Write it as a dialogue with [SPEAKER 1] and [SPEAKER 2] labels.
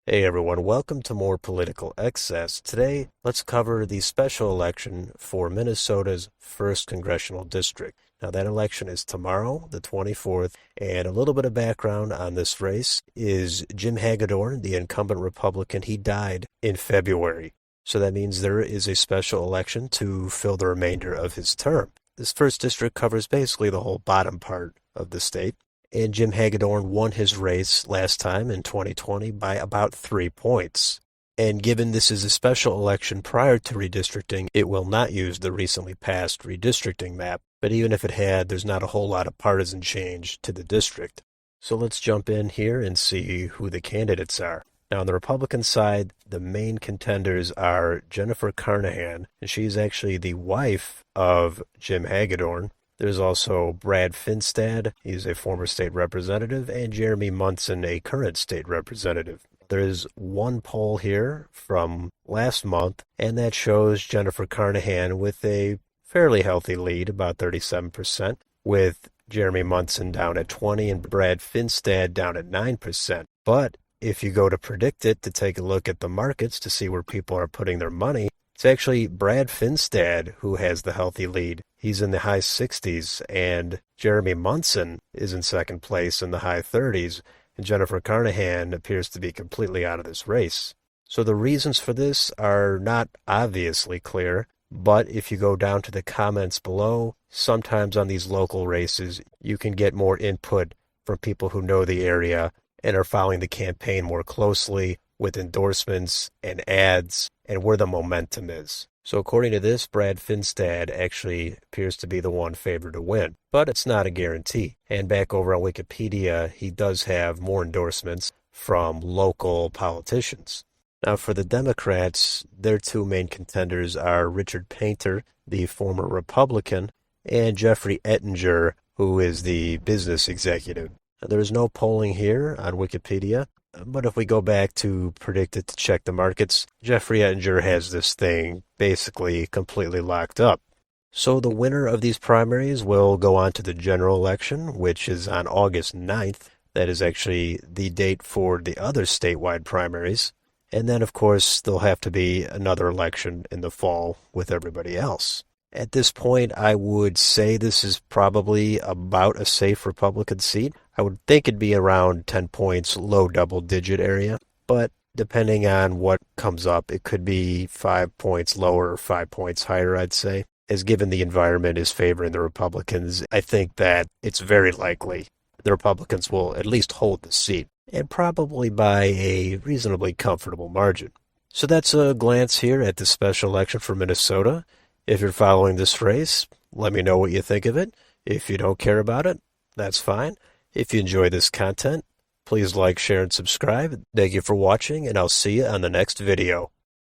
[SPEAKER 1] Hey everyone, welcome to more Political Excess. Today, let's cover the special election for Minnesota's 1st congressional district. Now, that election is tomorrow, the 24th, and a little bit of background on this race is Jim Hagedorn, the incumbent Republican. He died in February, so that means there is a special election to fill the remainder of his term. This 1st district covers basically the whole bottom part of the state. And Jim Hagedorn won his race last time in 2020 by about 3 points. And given this is a special election prior to redistricting, it will not use the recently passed redistricting map. But even if it had, there's not a whole lot of partisan change to the district. So let's jump in here and see who the candidates are. Now, on the Republican side, the main contenders are Jennifer Carnahan, and she's actually the wife of Jim Hagedorn. There's also Brad Finstad, he's a former state representative, and Jeremy Munson, a current state representative. There's one poll here from last month, and that shows Jennifer Carnahan with a fairly healthy lead, about 37%, with Jeremy Munson down at 20% and Brad Finstad down at 9%. But if you go to Predict It to take a look at the markets to see where people are putting their money, it's actually Brad Finstad who has the healthy lead. He's in the high 60s, and Jeremy Munson is in second place in the high 30s, and Jennifer Carnahan appears to be completely out of this race. So the reasons for this are not obviously clear, but if you go down to the comments below, sometimes on these local races, you can get more input from people who know the area and are following the campaign more closely with endorsements and ads and where the momentum is. So according to this, Brad Finstad actually appears to be the one favored to win, but it's not a guarantee. And back over on Wikipedia, he does have more endorsements from local politicians. Now for the Democrats, their two main contenders are Richard Painter, the former Republican, and Jeffrey Ettinger, who is the business executive. Now, there's no polling here on Wikipedia, but if we go back to Predict It to check the markets, Jeffrey Ettinger has this thing basically completely locked up. So the winner of these primaries will go on to the general election, which is on August 9th. That is actually the date for the other statewide primaries. And then, of course, there'll have to be another election in the fall with everybody else. At this point, I would say this is probably about a safe Republican seat. I would think it'd be around 10 points, low double-digit area. But depending on what comes up, it could be 5 points lower or 5 points higher, I'd say. As given the environment is favoring the Republicans, I think that it's very likely the Republicans will at least hold the seat, and probably by a reasonably comfortable margin. So that's a glance here at the special election for Minnesota. If you're following this race, let me know what you think of it. If you don't care about it, that's fine. If you enjoy this content, please like, share, and subscribe. Thank you for watching, and I'll see you on the next video.